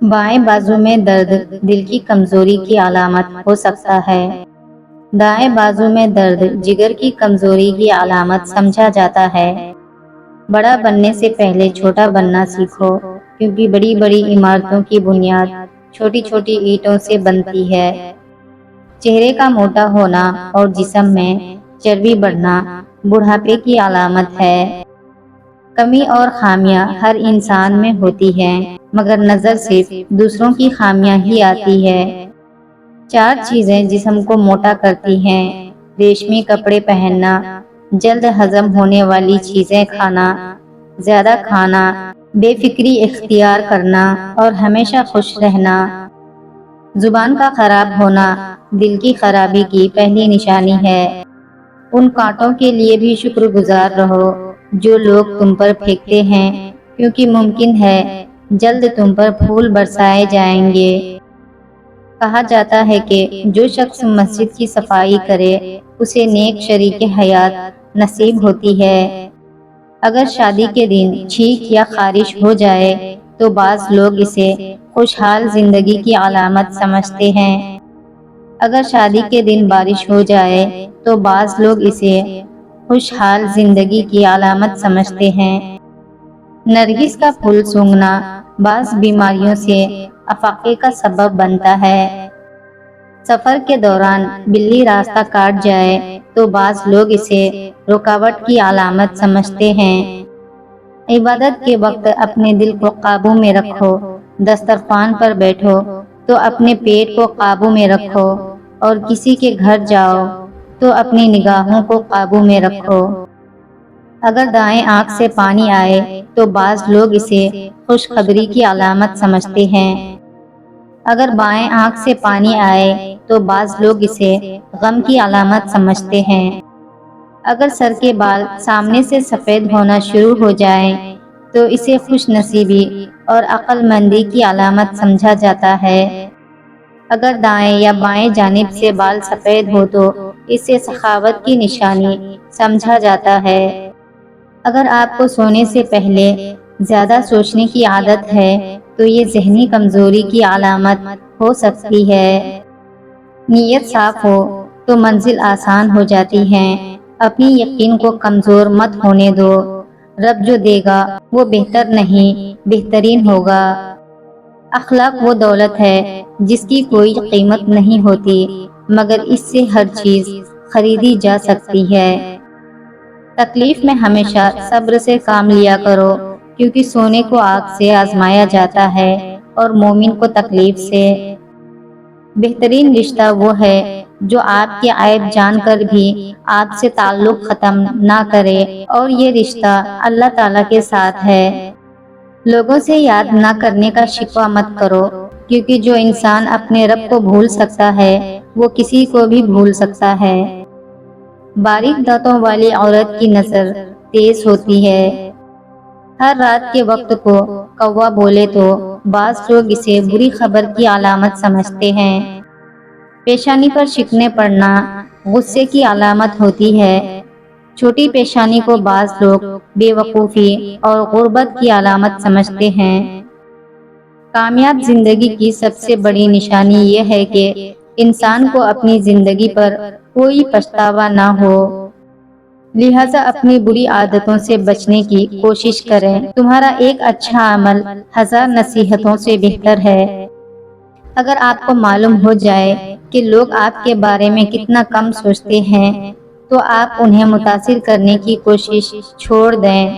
بائیں بازو میں درد دل کی کمزوری کی علامت ہو سکتا ہے۔ دائیں بازو میں درد جگر کی کمزوری کی علامت سمجھا جاتا ہے۔ بڑا بننے سے پہلے چھوٹا بننا سیکھو، کیونکہ بڑی بڑی عمارتوں کی بنیاد چھوٹی چھوٹی اینٹوں سے بنتی ہے۔ چہرے کا موٹا ہونا اور جسم میں چربی بڑھنا بڑھاپے کی علامت ہے۔ کمی اور خامیاں ہر انسان میں ہوتی ہیں، مگر نظر صرف دوسروں کی خامیاں ہی آتی ہے۔ 4 چیزیں جسم کو موٹا کرتی ہیں: ریشمی کپڑے پہننا، جلد ہضم ہونے والی چیزیں کھانا، زیادہ کھانا، بے فکری اختیار کرنا اور ہمیشہ خوش رہنا۔ زبان کا خراب ہونا دل کی خرابی کی پہلی نشانی ہے۔ ان کانٹوں کے لیے بھی شکر گزار رہو جو لوگ تم پر پھینکتے ہیں، کیونکہ ممکن ہے جلد تم پر پھول برسائے جائیں گے۔ کہا جاتا ہے کہ جو شخص مسجد کی صفائی کرے اسے نیک شریک حیات نصیب ہوتی ہے۔ اگر شادی کے دن چھینک یا خارش ہو جائے تو بعض لوگ اسے خوشحال زندگی کی علامت سمجھتے ہیں۔ اگر شادی کے دن بارش ہو جائے تو بعض لوگ اسے خوشحال زندگی کی علامت سمجھتے ہیں۔ نرگس کا پھول سونگھنا بعض بیماریوں سے افاقے کا سبب بنتا ہے۔ سفر کے دوران بلی راستہ کاٹ جائے تو بعض لوگ اسے رکاوٹ کی علامت سمجھتے ہیں۔ عبادت کے وقت اپنے دل کو قابو میں رکھو، دسترخوان پر بیٹھو تو اپنے پیٹ کو قابو میں رکھو، اور کسی کے گھر جاؤ تو اپنی نگاہوں کو قابو میں رکھو۔ اگر دائیں آنکھ سے پانی آئے تو بعض لوگ اسے خوشخبری کی علامت سمجھتے ہیں۔ اگر بائیں آنکھ سے پانی آئے تو بعض لوگ اسے غم کی علامت سمجھتے ہیں۔ اگر سر کے بال سامنے سے سفید ہونا شروع ہو جائیں تو اسے خوش نصیبی اور عقل مندی کی علامت سمجھا جاتا ہے۔ اگر دائیں یا بائیں جانب سے بال سفید ہو تو اسے سخاوت کی نشانی سمجھا جاتا ہے۔ اگر آپ کو سونے سے پہلے زیادہ سوچنے کی عادت ہے تو یہ ذہنی کمزوری کی علامت ہو سکتی ہے۔ نیت صاف ہو تو منزل آسان ہو جاتی ہے۔ اپنی یقین کو کمزور مت ہونے دو، رب جو دے گا وہ بہتر نہیں بہترین ہوگا۔ اخلاق وہ دولت ہے جس کی کوئی قیمت نہیں ہوتی، مگر اس سے ہر چیز خریدی جا سکتی ہے۔ تکلیف میں ہمیشہ صبر سے کام لیا کرو، کیونکہ سونے کو آگ سے آزمایا جاتا ہے اور مومن کو تکلیف سے۔ بہترین رشتہ وہ ہے جو آپ کے عیب جان کر بھی آپ سے تعلق ختم نہ کرے، اور یہ رشتہ اللہ تعالیٰ کے ساتھ ہے۔ لوگوں سے یاد نہ کرنے کا شکوہ مت کرو، کیونکہ جو انسان اپنے رب کو بھول سکتا ہے وہ کسی کو بھی بھول سکتا ہے۔ باریک دانتوں والی عورت کی نظر تیز ہوتی ہے۔ ہر رات کے وقت کو کوا بولے تو بعض لوگ اسے بری خبر کی علامت سمجھتے ہیں۔ پیشانی پر شکنے پڑنا غصے کی علامت ہوتی ہے۔ چھوٹی پیشانی کو بعض لوگ بے وقوفی اور غربت کی علامت سمجھتے ہیں۔ کامیاب زندگی کی سب سے بڑی نشانی یہ ہے کہ انسان کو اپنی زندگی پر کوئی پچھتاوا نہ ہو۔ لہٰذا اپنی بری عادتوں سے بچنے کی کوشش کریں۔ تمہارا ایک اچھا عمل 1000 نصیحتوں سے بہتر ہے۔ اگر آپ کو معلوم ہو جائے کہ لوگ آپ کے بارے میں کتنا کم سوچتے ہیں تو آپ انہیں متاثر کرنے کی کوشش چھوڑ دیں۔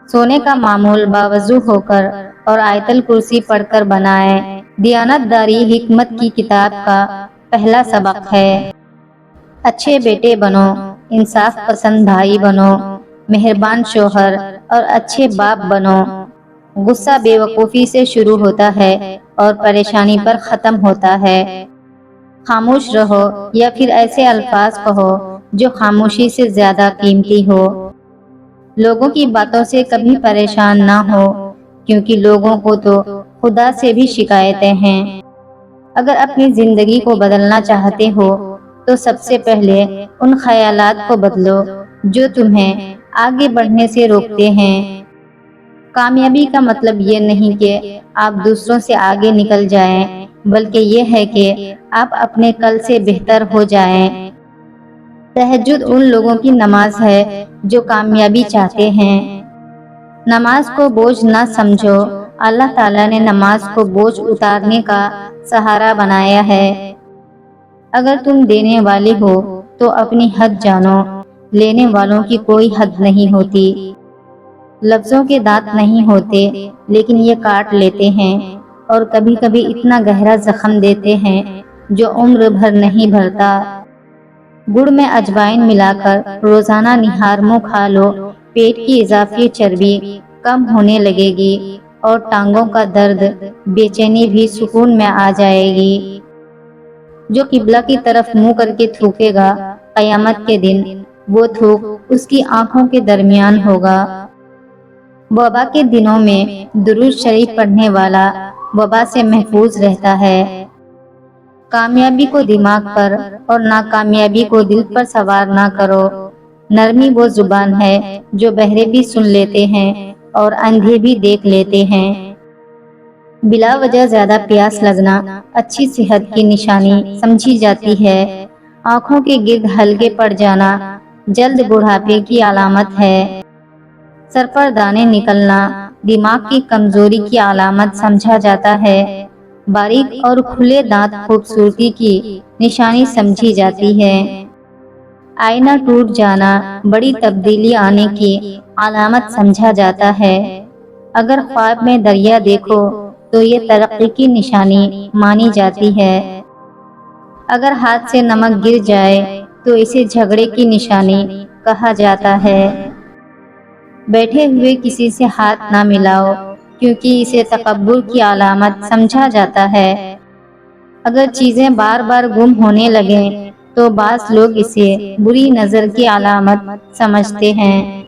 سونے کا معمول باوضو ہو کر اور آیت الکرسی پڑھ کر بنائیں۔ دیانت داری حکمت کی کتاب کا پہلا سبق ہے۔ اچھے بیٹے بنو، انصاف پسند بھائی بنو، مہربان شوہر اور اچھے باپ بنو۔ غصہ بے وقوفی سے شروع ہوتا ہے اور پریشانی پر ختم ہوتا ہے۔ خاموش رہو یا پھر ایسے الفاظ کہو جو خاموشی سے زیادہ قیمتی ہو۔ لوگوں کی باتوں سے کبھی پریشان نہ ہو، کیونکہ لوگوں کو تو خدا سے بھی شکایتیں ہیں۔ اگر اپنی زندگی کو بدلنا چاہتے ہو تو سب سے پہلے ان خیالات کو بدلو جو تمہیں آگے بڑھنے سے روکتے ہیں۔ کامیابی کا مطلب یہ نہیں کہ آپ دوسروں سے آگے نکل جائیں، بلکہ یہ ہے کہ آپ اپنے کل سے بہتر ہو جائیں۔ تہجد ان لوگوں کی نماز ہے جو کامیابی چاہتے ہیں۔ نماز کو بوجھ نہ سمجھو، اللہ تعالیٰ نے نماز کو بوجھ اتارنے کا سہارا بنایا ہے۔ اگر تم دینے والے ہو تو اپنی حد جانو، لینے والوں کی کوئی حد نہیں ہوتی۔ لفظوں کے دانت نہیں ہوتے، لیکن یہ کاٹ لیتے ہیں اور کبھی کبھی اتنا گہرا زخم دیتے ہیں جو عمر بھر نہیں بھرتا۔ گڑ میں اجوائن ملا کر روزانہ نہار منہ کھا لو، پیٹ کی اضافی چربی کم ہونے لگے گی اور ٹانگوں کا درد، بے چینی بھی سکون میں آ جائے گی۔ جو قبلہ کی طرف منہ کر کے تھوکے گا، قیامت کے دن وہ تھوک اس کی آنکھوں کے درمیان ہوگا۔ وبا کے دنوں میں درود شریف پڑھنے والا وبا سے محفوظ رہتا ہے۔ کامیابی کو دماغ پر اور ناکامیابی کو دل پر سوار نہ کرو۔ نرمی وہ زبان ہے جو بہرے بھی سن لیتے ہیں اور اندھے بھی دیکھ لیتے ہیں۔ بلا وجہ زیادہ پیاس لگنا اچھی صحت کی نشانی سمجھی جاتی ہے۔ آنکھوں کے گرد ہلکے پڑ جانا جلد بڑھاپے کی علامت ہے۔ سر پر دانے نکلنا دماغ کی کمزوری کی علامت سمجھا جاتا ہے۔ باریک اور کھلے دانت خوبصورتی کی نشانی سمجھی جاتی ہے۔ آئینہ ٹوٹ جانا بڑی تبدیلی آنے کی علامت سمجھا جاتا ہے۔ اگر خواب میں دریا دیکھو تو یہ ترقی کی نشانی مانی جاتی ہے۔ اگر ہاتھ سے نمک گر جائے تو اسے جھگڑے کی نشانی کہا جاتا ہے۔ بیٹھے ہوئے کسی سے ہاتھ نہ ملاؤ، کیونکہ اسے تکبر کی علامت سمجھا جاتا ہے۔ اگر چیزیں بار بار گم ہونے لگیں تو بعض لوگ اسے بری نظر کی علامت سمجھتے ہیں۔